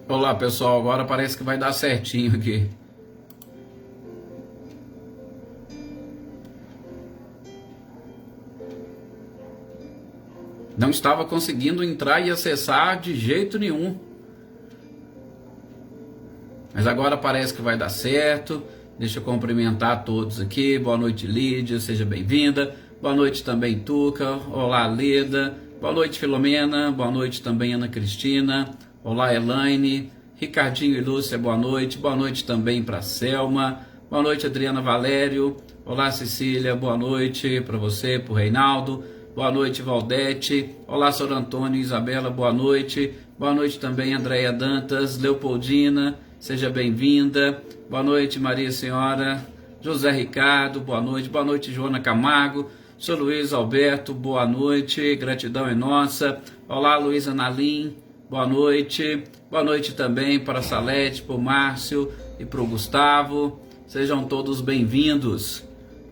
Olá pessoal, agora parece que vai dar certinho aqui. Não estava conseguindo entrar e acessar de jeito nenhum. Mas agora parece que vai dar certo. Deixa eu cumprimentar todos aqui. Boa noite, Lídia, seja bem-vinda. Boa noite também, Tuca. Olá, Leda. Boa noite, Filomena. Boa noite também, Ana Cristina. Olá, Elaine. Ricardinho e Lúcia, boa noite. Boa noite também para Selma. Boa noite, Adriana Valério. Olá, Cecília. Boa noite para você, para o Reinaldo. Boa noite, Valdete. Olá, Sr. Antônio e Isabela, boa noite. Boa noite também, Andréia Dantas. Leopoldina, seja bem-vinda. Boa noite, Maria Senhora. José Ricardo, boa noite. Boa noite, Joana Camargo. Sr. Luiz Alberto, boa noite. Gratidão é nossa. Olá, Luísa Nalim, boa noite. Boa noite também para a Salete, para o Márcio e para o Gustavo. Sejam todos bem-vindos.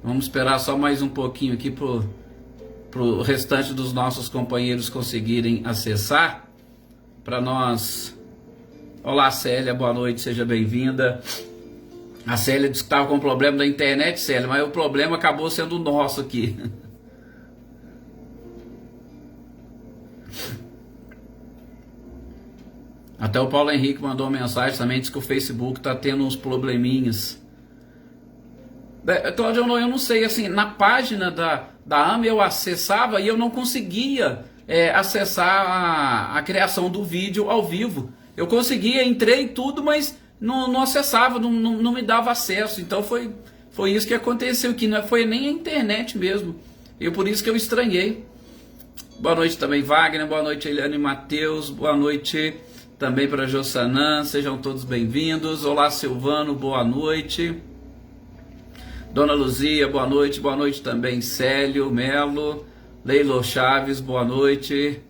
Vamos esperar só mais um pouquinho aqui para o restante dos nossos companheiros conseguirem acessar. Para nós... Olá, Célia, boa noite, seja bem-vinda. A Célia disse que estava com problema da internet, Célia, mas o problema acabou sendo nosso aqui. Até o Paulo Henrique mandou uma mensagem também, disse que o Facebook está tendo uns probleminhas. Cláudio, eu não sei, assim, na página da AMA eu acessava e eu não conseguia acessar a criação do vídeo ao vivo. Eu conseguia, entrei tudo, mas não acessava, não me dava acesso. Então foi isso que aconteceu, que não foi nem a internet mesmo. E por isso que eu estranhei. Boa noite também, Wagner, boa noite, Eliane Matheus, boa noite também para Jossanã, sejam todos bem-vindos. Olá, Silvano, boa noite. Dona Luzia, boa noite também, Célio Melo, Leilo Chaves, boa noite.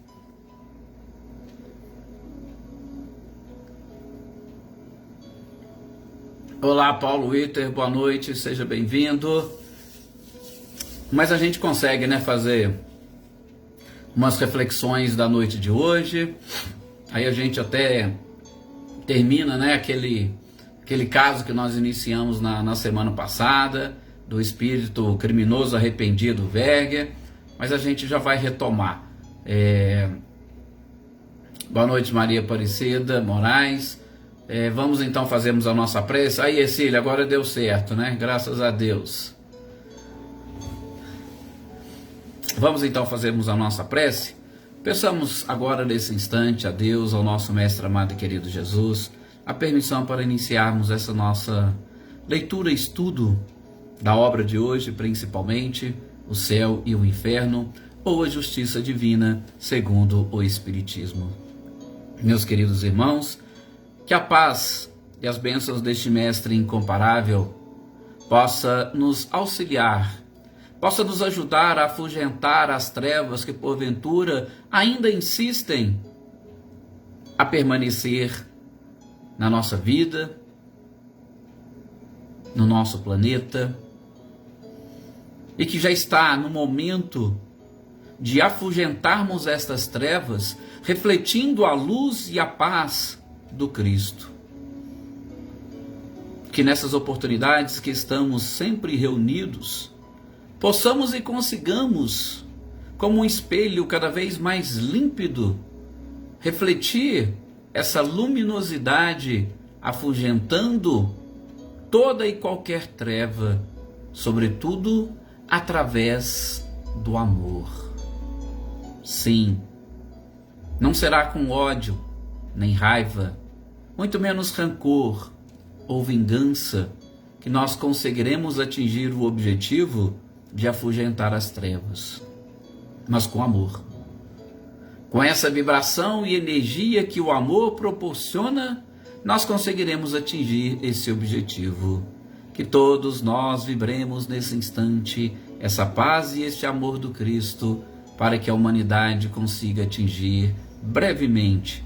Olá, Paulo Witter, boa noite, seja bem-vindo. Mas a gente consegue, né, fazer umas reflexões da noite de hoje. Aí a gente até termina, né, aquele caso que nós iniciamos na semana passada, do espírito criminoso arrependido Verger, mas a gente já vai retomar. Boa noite, Maria Aparecida Moraes. Vamos então fazermos a nossa prece. Aí, Cecília, agora deu certo, né? Graças a Deus. Vamos então fazermos a nossa prece. Peçamos agora nesse instante a Deus, ao nosso Mestre amado e querido Jesus, a permissão para iniciarmos essa nossa leitura e estudo da obra de hoje, principalmente o céu e o inferno, ou a justiça divina, segundo o Espiritismo. Meus queridos irmãos, que a paz e as bênçãos deste Mestre incomparável possa nos auxiliar, possa nos ajudar a afugentar as trevas que porventura ainda insistem a permanecer na nossa vida, no nosso planeta, e que já está no momento de afugentarmos estas trevas, refletindo a luz e a paz do Cristo. Que nessas oportunidades que estamos sempre reunidos, possamos e consigamos, como um espelho cada vez mais límpido, refletir essa luminosidade, afugentando toda e qualquer treva, sobretudo através do amor. Sim, não será com ódio, nem raiva, muito menos rancor ou vingança, que nós conseguiremos atingir o objetivo de afugentar as trevas, mas com amor. Com essa vibração e energia que o amor proporciona, nós conseguiremos atingir esse objetivo. Que todos nós vibremos nesse instante essa paz e este amor do Cristo, para que a humanidade consiga atingir brevemente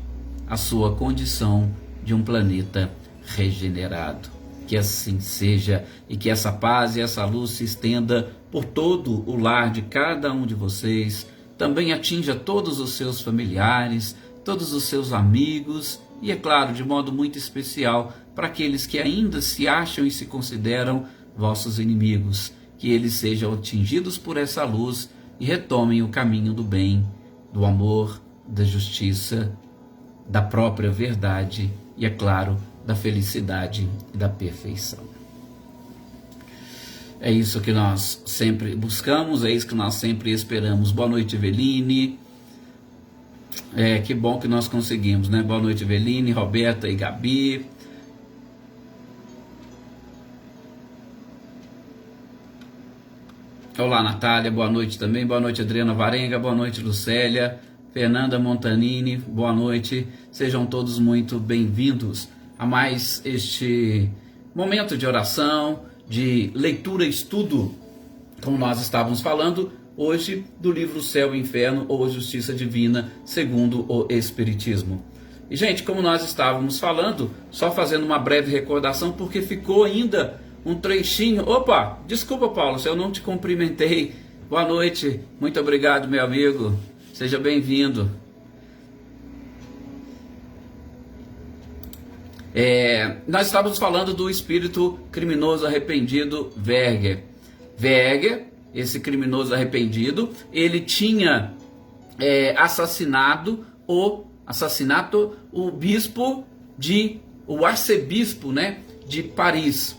a sua condição de um planeta regenerado. Que assim seja, e que essa paz e essa luz se estenda por todo o lar de cada um de vocês, também atinja todos os seus familiares, todos os seus amigos e, é claro, de modo muito especial, para aqueles que ainda se acham e se consideram vossos inimigos, que eles sejam atingidos por essa luz e retomem o caminho do bem, do amor, da justiça, da própria verdade e, é claro, da felicidade e da perfeição. É isso que nós sempre buscamos, é isso que nós sempre esperamos. Boa noite, Eveline. Que bom que nós conseguimos, né? Boa noite, Eveline, Roberta e Gabi. Olá, Natália, boa noite também. Boa noite, Adriana Varenga. Boa noite, Lucélia. Fernanda Montanini, boa noite. Sejam todos muito bem-vindos a mais este momento de oração, de leitura e estudo, como nós estávamos falando hoje, do livro Céu e Inferno ou Justiça Divina segundo o Espiritismo. E, gente, como nós estávamos falando, só fazendo uma breve recordação, porque ficou ainda um trechinho. Opa, desculpa, Paulo, se eu não te cumprimentei. Boa noite, muito obrigado, meu amigo. Seja bem-vindo. Nós estávamos falando do espírito criminoso arrependido Verger. Verger, esse criminoso arrependido, ele tinha assassinado o arcebispo, né, de Paris.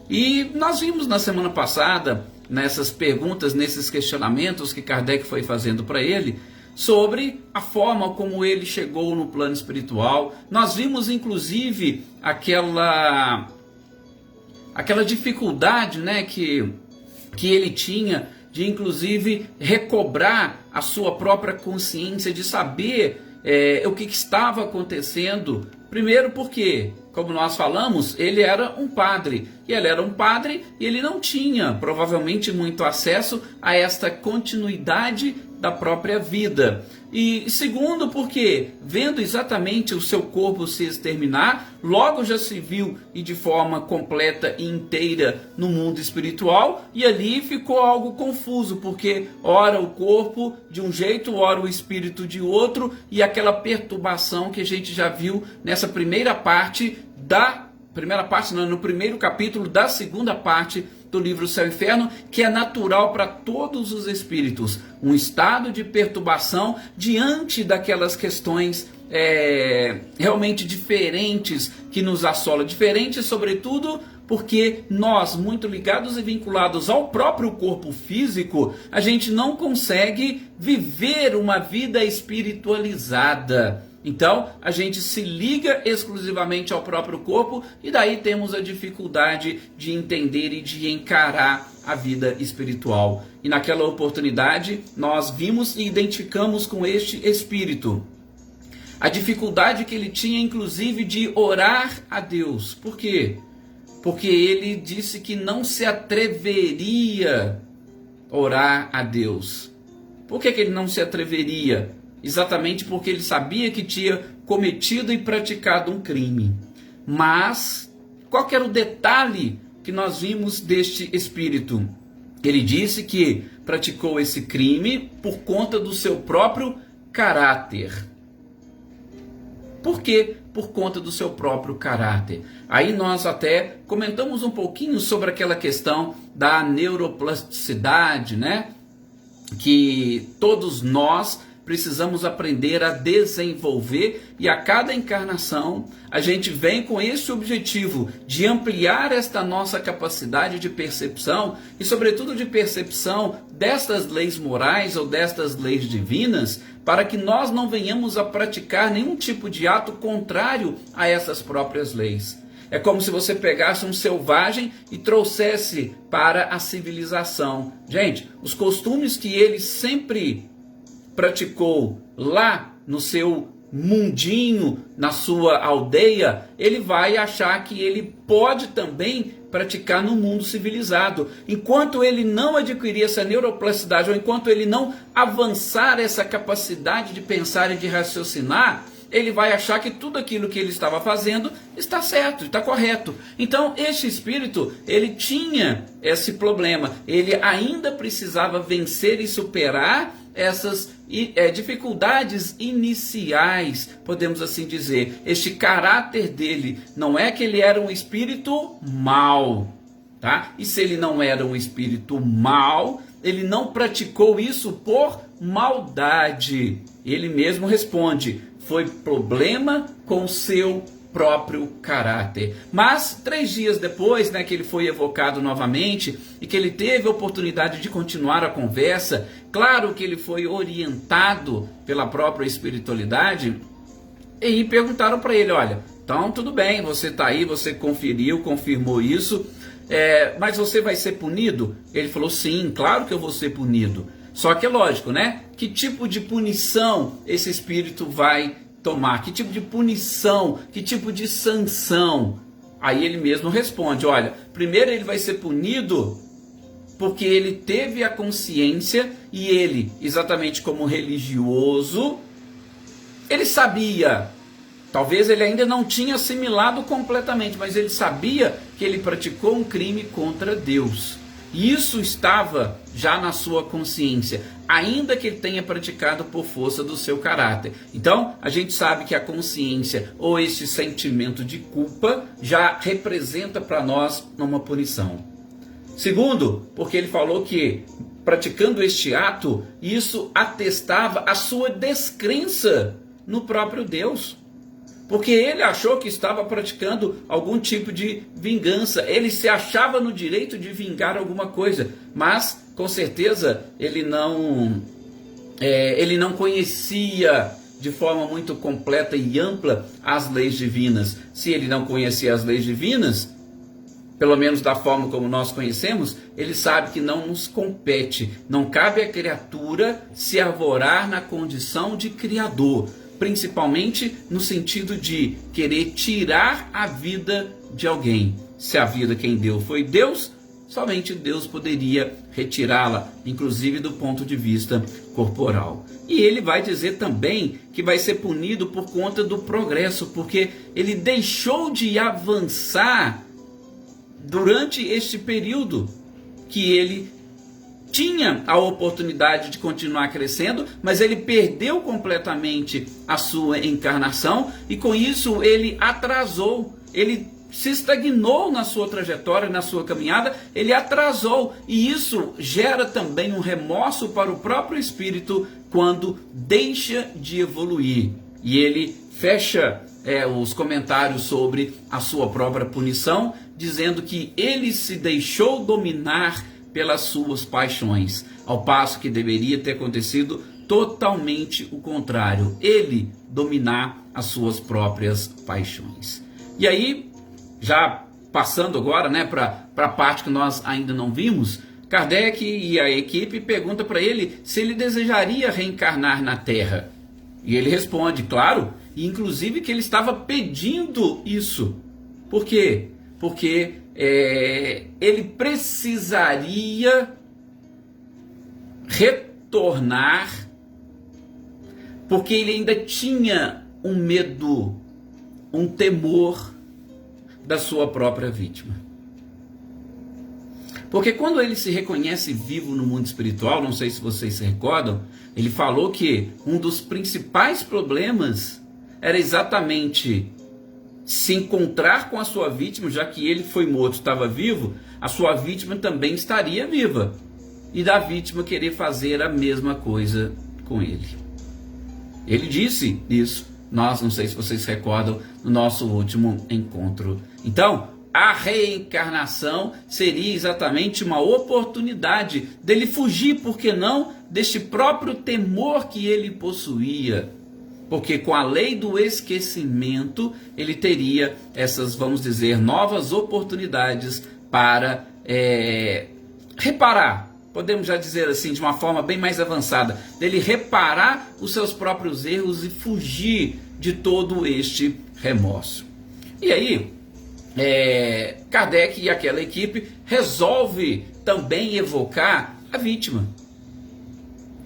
E nós vimos na semana passada, nessas perguntas, nesses questionamentos que Kardec foi fazendo para ele, sobre a forma como ele chegou no plano espiritual. Nós vimos inclusive aquela dificuldade, né, que ele tinha de inclusive recobrar a sua própria consciência, de saber o que estava acontecendo. Primeiro porque, como nós falamos, ele era um padre, e ele não tinha provavelmente muito acesso a esta continuidade da própria vida. E segundo porque, vendo exatamente o seu corpo se exterminar, logo já se viu e de forma completa e inteira no mundo espiritual, e ali ficou algo confuso, porque ora o corpo de um jeito, ora o espírito de outro, e aquela perturbação que a gente já viu nessa primeira parte no primeiro capítulo da segunda parte do livro Céu e Inferno, que é natural para todos os espíritos, um estado de perturbação diante daquelas questões realmente diferentes que nos assolam, diferentes sobretudo porque nós, muito ligados e vinculados ao próprio corpo físico, a gente não consegue viver uma vida espiritualizada. Então, a gente se liga exclusivamente ao próprio corpo e daí temos a dificuldade de entender e de encarar a vida espiritual. E naquela oportunidade, nós vimos e identificamos com este espírito a dificuldade que ele tinha, inclusive, de orar a Deus. Por quê? Porque ele disse que não se atreveria a orar a Deus. Por que ele não se atreveria? Exatamente porque ele sabia que tinha cometido e praticado um crime. Mas, qual que era o detalhe que nós vimos deste espírito? Ele disse que praticou esse crime por conta do seu próprio caráter. Por quê? Por conta do seu próprio caráter. Aí nós até comentamos um pouquinho sobre aquela questão da neuroplasticidade, né? Que todos nós precisamos aprender a desenvolver, e a cada encarnação a gente vem com esse objetivo de ampliar esta nossa capacidade de percepção e sobretudo de percepção destas leis morais ou destas leis divinas, para que nós não venhamos a praticar nenhum tipo de ato contrário a essas próprias leis. É como se você pegasse um selvagem e trouxesse para a civilização. Gente, os costumes que ele sempre praticou lá no seu mundinho, na sua aldeia, ele vai achar que ele pode também praticar no mundo civilizado. Enquanto ele não adquirir essa neuroplasticidade, ou enquanto ele não avançar essa capacidade de pensar e de raciocinar, ele vai achar que tudo aquilo que ele estava fazendo está certo, está correto. Então, este espírito, ele tinha esse problema. Ele ainda precisava vencer e superar essas dificuldades iniciais, podemos assim dizer. Este caráter dele, não é que ele era um espírito mau, tá? E se ele não era um espírito mau, ele não praticou isso por maldade. Ele mesmo responde: foi problema com seu próprio caráter. Mas 3 dias depois, que ele foi evocado novamente e que ele teve a oportunidade de continuar a conversa, claro que ele foi orientado pela própria espiritualidade, e perguntaram para ele: olha, então tudo bem, você está aí, você confirmou isso, mas você vai ser punido? Ele falou: sim, claro que eu vou ser punido. Só que é lógico, que tipo de punição esse espírito vai tomar? Que tipo de punição? Que tipo de sanção? Aí ele mesmo responde: olha, primeiro ele vai ser punido porque ele teve a consciência e ele, exatamente como religioso, ele sabia, talvez ele ainda não tinha assimilado completamente, mas ele sabia que ele praticou um crime contra Deus. E isso estava já na sua consciência, ainda que ele tenha praticado por força do seu caráter. Então, a gente sabe que a consciência ou esse sentimento de culpa já representa para nós uma punição. Segundo, porque ele falou que praticando este ato, isso atestava a sua descrença no próprio Deus. Porque ele achou que estava praticando algum tipo de vingança. Ele se achava no direito de vingar alguma coisa. Mas, com certeza, ele não conhecia de forma muito completa e ampla as leis divinas. Se ele não conhecia as leis divinas, pelo menos da forma como nós conhecemos, ele sabe que não nos compete. Não cabe à criatura se arvorar na condição de criador, principalmente no sentido de querer tirar a vida de alguém. Se a vida quem deu foi Deus, somente Deus poderia retirá-la, inclusive do ponto de vista corporal. E ele vai dizer também que vai ser punido por conta do progresso, porque ele deixou de avançar durante este período que ele tinha a oportunidade de continuar crescendo, mas ele perdeu completamente a sua encarnação e com isso ele atrasou, ele se estagnou na sua trajetória, na sua caminhada, ele atrasou, e isso gera também um remorso para o próprio espírito quando deixa de evoluir. E ele fecha os comentários sobre a sua própria punição, dizendo que ele se deixou dominar pelas suas paixões, ao passo que deveria ter acontecido totalmente o contrário, ele dominar as suas próprias paixões. E aí, já passando agora para a parte que nós ainda não vimos, Kardec e a equipe perguntam para ele se ele desejaria reencarnar na Terra. E ele responde, claro, e inclusive que ele estava pedindo isso. Por quê? Porque ele precisaria retornar, porque ele ainda tinha um medo, um temor da sua própria vítima. Porque quando ele se reconhece vivo no mundo espiritual, não sei se vocês se recordam, ele falou que um dos principais problemas era exatamente se encontrar com a sua vítima, já que ele foi morto, estava vivo, a sua vítima também estaria viva. E da vítima querer fazer a mesma coisa com ele. Ele disse isso, não sei se vocês se recordam, no nosso último encontro. Então, a reencarnação seria exatamente uma oportunidade dele fugir, por que não, deste próprio temor que ele possuía. Porque com a lei do esquecimento, ele teria essas, vamos dizer, novas oportunidades para reparar, podemos já dizer assim, de uma forma bem mais avançada, dele reparar os seus próprios erros e fugir de todo este remorso. E aí, Kardec e aquela equipe resolve também evocar a vítima.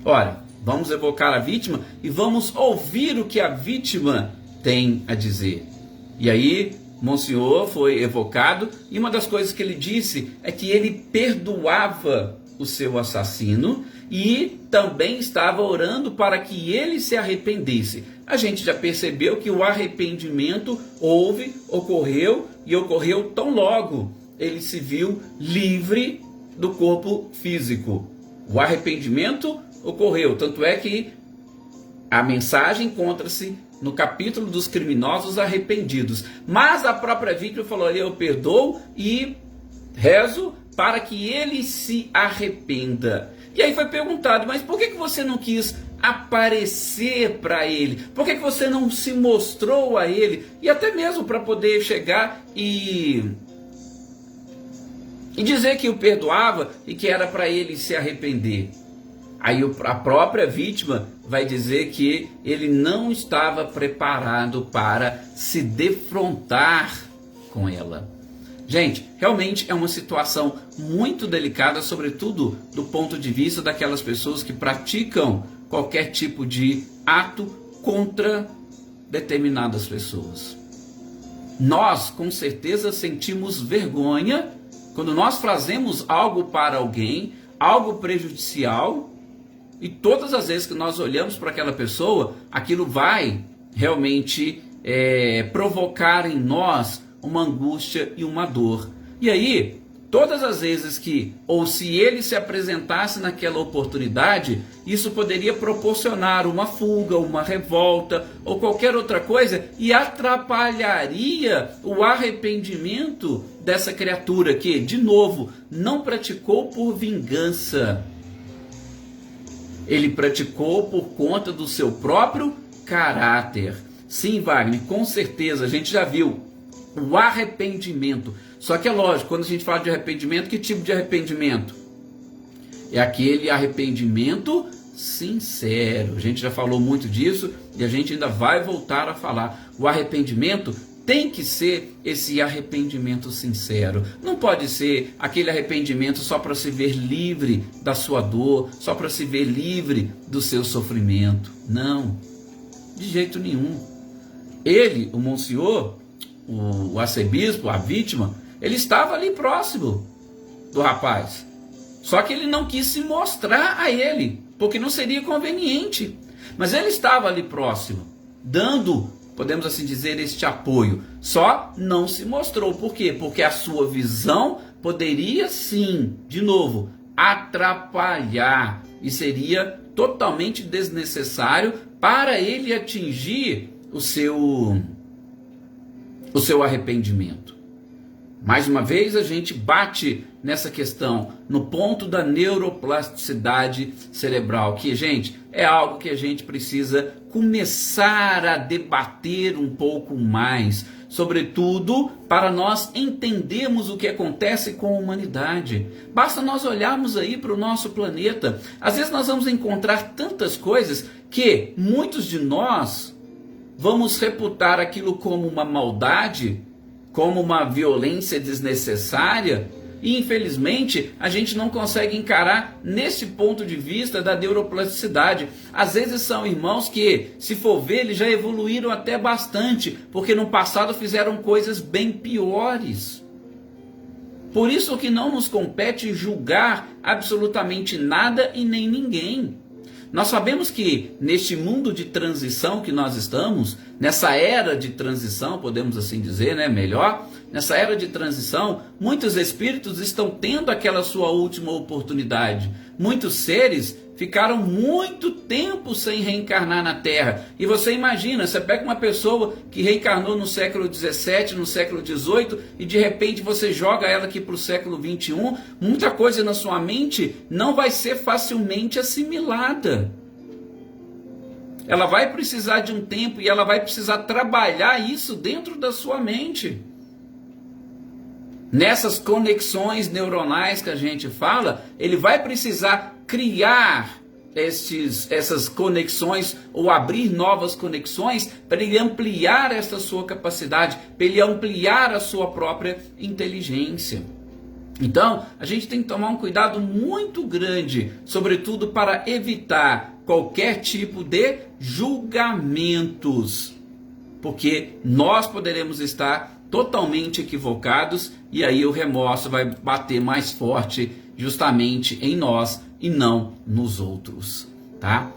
Ora, Vamos evocar a vítima e vamos ouvir o que a vítima tem a dizer. E aí, Monsenhor foi evocado e uma das coisas que ele disse é que ele perdoava o seu assassino e também estava orando para que ele se arrependesse. A gente já percebeu que o arrependimento ocorreu e ocorreu tão logo ele se viu livre do corpo físico. O arrependimento ocorreu, tanto é que a mensagem encontra-se no capítulo dos criminosos arrependidos. Mas a própria vítima falou: eu perdoo e rezo para que ele se arrependa. E aí foi perguntado: mas por que você não quis aparecer para ele? Por que você não se mostrou a ele? E até mesmo para poder chegar e dizer que o perdoava e que era para ele se arrepender. Aí a própria vítima vai dizer que ele não estava preparado para se defrontar com ela. Gente, realmente é uma situação muito delicada, sobretudo do ponto de vista daquelas pessoas que praticam qualquer tipo de ato contra determinadas pessoas. Nós, com certeza, sentimos vergonha quando nós fazemos algo para alguém, algo prejudicial, e todas as vezes que nós olhamos para aquela pessoa, aquilo vai realmente provocar em nós uma angústia e uma dor. E aí, todas as vezes que, ou se ele se apresentasse naquela oportunidade, isso poderia proporcionar uma fuga, uma revolta ou qualquer outra coisa e atrapalharia o arrependimento dessa criatura que, de novo, não praticou por vingança. Ele praticou por conta do seu próprio caráter. Sim, Wagner, com certeza, a gente já viu o arrependimento. Só que é lógico, quando a gente fala de arrependimento, que tipo de arrependimento? É aquele arrependimento sincero. A gente já falou muito disso e a gente ainda vai voltar a falar. O arrependimento tem que ser esse arrependimento sincero. Não pode ser aquele arrependimento só para se ver livre da sua dor, só para se ver livre do seu sofrimento. Não, de jeito nenhum. Ele, o Monsenhor, o arcebispo, a vítima, ele estava ali próximo do rapaz. Só que ele não quis se mostrar a ele, porque não seria conveniente. Mas ele estava ali próximo, dando, podemos assim dizer, este apoio. Só não se mostrou. Por quê? Porque a sua visão poderia sim, de novo, atrapalhar. E seria totalmente desnecessário para ele atingir o seu arrependimento. Mais uma vez a gente bate nessa questão, no ponto da neuroplasticidade cerebral, que, gente, é algo que a gente precisa começar a debater um pouco mais, sobretudo para nós entendermos o que acontece com a humanidade. Basta nós olharmos aí para o nosso planeta. Às vezes nós vamos encontrar tantas coisas que muitos de nós vamos reputar aquilo como uma maldade, como uma violência desnecessária, e infelizmente a gente não consegue encarar nesse ponto de vista da neuroplasticidade. Às vezes são irmãos que, se for ver, eles já evoluíram até bastante, porque no passado fizeram coisas bem piores. Por isso que não nos compete julgar absolutamente nada e nem ninguém. Nós sabemos que neste mundo de transição que nós estamos, nessa era de transição, podemos assim dizer, né, melhor, nessa era de transição, muitos espíritos estão tendo aquela sua última oportunidade. Muitos seres ficaram muito tempo sem reencarnar na Terra. E você imagina, você pega uma pessoa que reencarnou no século XVII, no século XVIII, e de repente você joga ela aqui para o século XXI, muita coisa na sua mente não vai ser facilmente assimilada. Ela vai precisar de um tempo e ela vai precisar trabalhar isso dentro da sua mente. Nessas conexões neuronais que a gente fala, ele vai precisar criar essas conexões ou abrir novas conexões para ele ampliar essa sua capacidade, para ele ampliar a sua própria inteligência. Então, a gente tem que tomar um cuidado muito grande, sobretudo para evitar qualquer tipo de julgamentos, porque nós poderemos estar totalmente equivocados e aí o remorso vai bater mais forte justamente em nós e não nos outros, tá?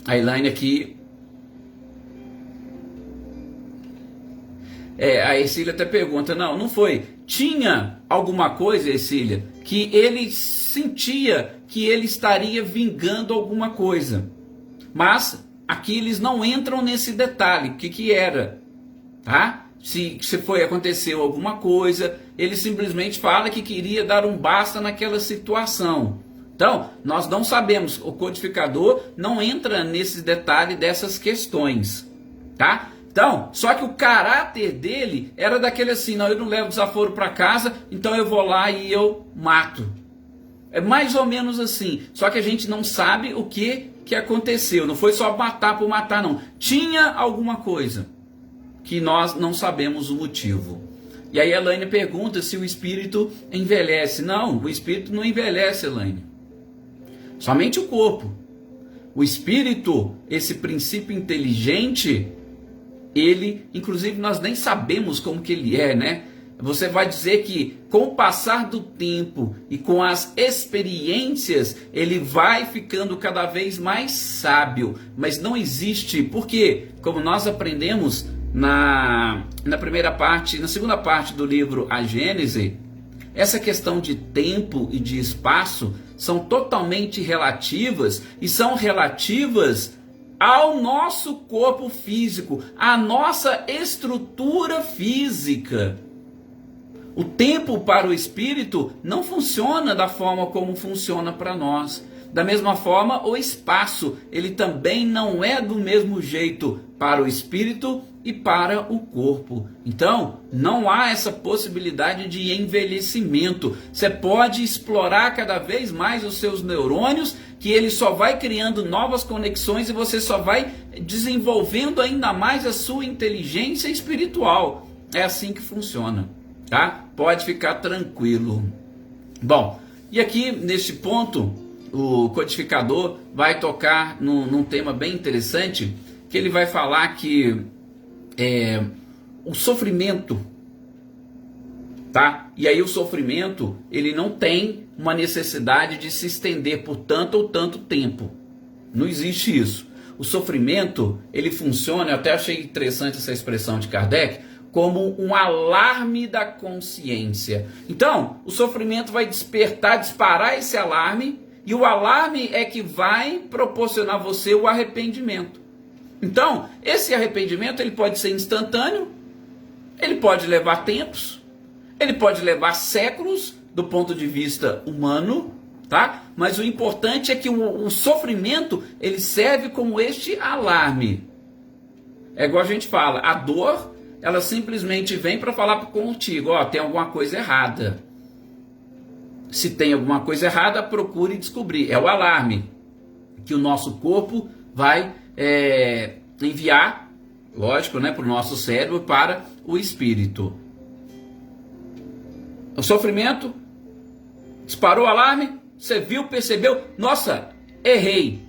A Elaine aqui, a Ercília até pergunta, não foi, tinha alguma coisa, Ercília, que ele sentia que ele estaria vingando alguma coisa, mas aqui eles não entram nesse detalhe, o que era, tá? Se aconteceu alguma coisa, ele simplesmente fala que queria dar um basta naquela situação. Então, nós não sabemos, o codificador não entra nesse detalhe dessas questões, tá? Então, só que o caráter dele era daquele assim, não, eu não levo desaforo para casa, então eu vou lá e eu mato. É mais ou menos assim, só que a gente não sabe o que aconteceu, não foi só matar por matar, não. Tinha alguma coisa que nós não sabemos o motivo. E aí a Elaine pergunta se o espírito envelhece. Não, o espírito não envelhece, Elaine. Somente o corpo. O espírito, esse princípio inteligente, ele, inclusive nós nem sabemos como que ele é, né? Você vai dizer que com o passar do tempo e com as experiências, ele vai ficando cada vez mais sábio. Mas não existe, porque, como nós aprendemos na primeira parte, na segunda parte do livro A Gênese, essa questão de tempo e de espaço são totalmente relativas e são relativas ao nosso corpo físico, à nossa estrutura física. O tempo para o espírito não funciona da forma como funciona para nós. Da mesma forma, o espaço, ele também não é do mesmo jeito para o espírito e para o corpo. Então, não há essa possibilidade de envelhecimento. Você pode explorar cada vez mais os seus neurônios, que ele só vai criando novas conexões e você só vai desenvolvendo ainda mais a sua inteligência espiritual. É assim que funciona, tá? Pode ficar tranquilo. Bom, e aqui neste ponto, o codificador vai tocar num tema bem interessante, que ele vai falar que o sofrimento, tá? E aí o sofrimento, ele não tem uma necessidade de se estender por tanto ou tanto tempo. Não existe isso. O sofrimento, ele funciona, eu até achei interessante essa expressão de Kardec, como um alarme da consciência. Então, o sofrimento vai disparar esse alarme, e o alarme é que vai proporcionar a você o arrependimento. Então, esse arrependimento ele pode ser instantâneo, ele pode levar tempos, ele pode levar séculos do ponto de vista humano, tá? Mas o importante é que o sofrimento ele serve como este alarme. É igual a gente fala, a dor, ela simplesmente vem para falar contigo, ó, tem alguma coisa errada. Se tem alguma coisa errada, procure descobrir. É o alarme que o nosso corpo vai enviar, lógico, né, para o nosso cérebro, para o espírito. O sofrimento, disparou o alarme, você viu, percebeu, nossa, errei,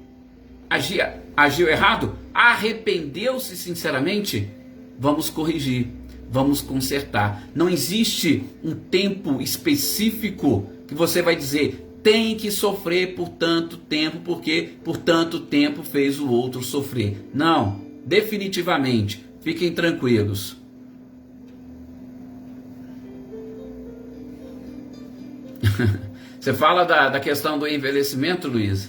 agiu errado, arrependeu-se sinceramente, vamos corrigir, vamos consertar. Não existe um tempo específico que você vai dizer, tem que sofrer por tanto tempo, porque por tanto tempo fez o outro sofrer. Não, definitivamente, fiquem tranquilos. Você fala da questão do envelhecimento, Luísa?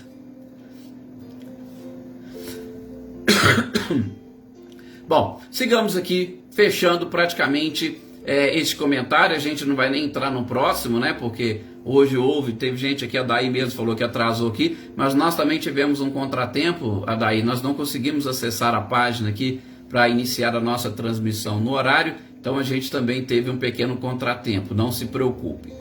Bom, sigamos aqui, fechando praticamente este comentário. A gente não vai nem entrar no próximo, né? Porque hoje teve gente aqui, a Daí mesmo falou que atrasou aqui, mas nós também tivemos um contratempo, a Daí, nós não conseguimos acessar a página aqui para iniciar a nossa transmissão no horário, então a gente também teve um pequeno contratempo, não se preocupe.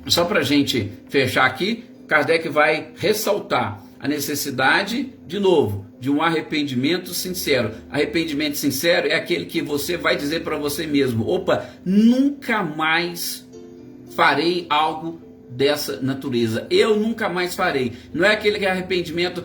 Só para a gente fechar aqui, Kardec vai ressaltar a necessidade, de novo, de um arrependimento sincero. Arrependimento sincero é aquele que você vai dizer para você mesmo, opa, nunca mais farei algo dessa natureza. Eu nunca mais farei. Não é aquele que é arrependimento,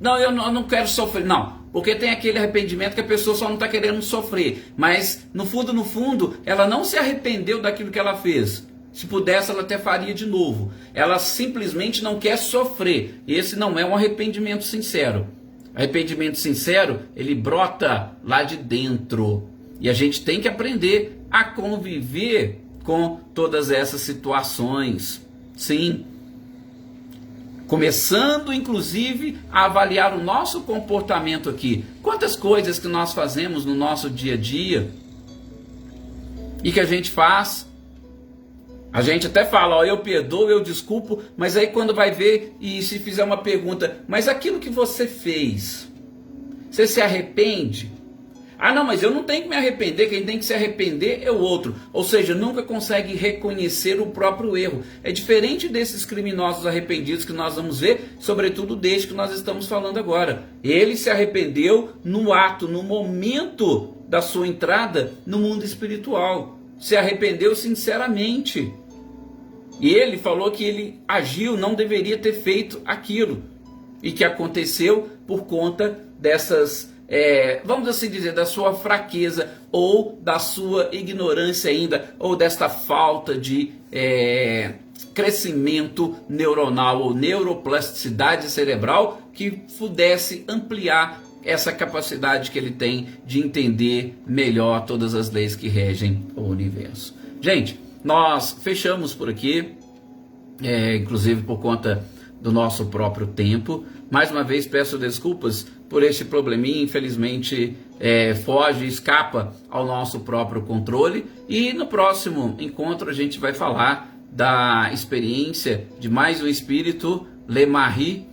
eu não quero sofrer. Não, porque tem aquele arrependimento que a pessoa só não está querendo sofrer, mas no fundo, ela não se arrependeu daquilo que ela fez. Se pudesse, ela até faria de novo. Ela simplesmente não quer sofrer. Esse não é um arrependimento sincero. Arrependimento sincero, ele brota lá de dentro. E a gente tem que aprender a conviver com todas essas situações. Sim. Começando, inclusive, a avaliar o nosso comportamento aqui. Quantas coisas que nós fazemos no nosso dia a dia e que a gente faz, a gente até fala, eu perdoo, eu desculpo, mas aí quando vai ver e se fizer uma pergunta, mas aquilo que você fez, você se arrepende? Não, mas eu não tenho que me arrepender, quem tem que se arrepender é o outro. Ou seja, nunca consegue reconhecer o próprio erro. É diferente desses criminosos arrependidos que nós vamos ver, sobretudo deste que nós estamos falando agora. Ele se arrependeu no ato, no momento da sua entrada no mundo espiritual. Se arrependeu sinceramente. E ele falou que ele agiu, não deveria ter feito aquilo. E que aconteceu por conta dessas... vamos assim dizer, da sua fraqueza ou da sua ignorância ainda, ou desta falta de crescimento neuronal ou neuroplasticidade cerebral que pudesse ampliar essa capacidade que ele tem de entender melhor todas as leis que regem o universo. Gente, nós fechamos por aqui, inclusive por conta do nosso próprio tempo. Mais uma vez peço desculpas por este probleminha, infelizmente foge, escapa ao nosso próprio controle. E no próximo encontro a gente vai falar da experiência de mais um espírito, Lemaire,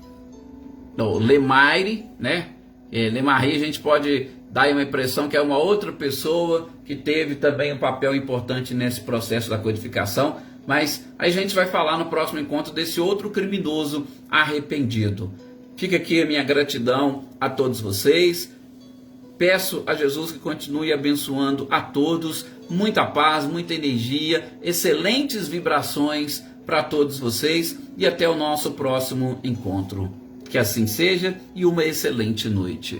né? Lemaire a gente pode dar uma impressão que é uma outra pessoa que teve também um papel importante nesse processo da codificação, mas a gente vai falar no próximo encontro desse outro criminoso arrependido. Fica aqui a minha gratidão a todos vocês. Peço a Jesus que continue abençoando a todos. Muita paz, muita energia, excelentes vibrações para todos vocês. E até o nosso próximo encontro. Que assim seja e uma excelente noite.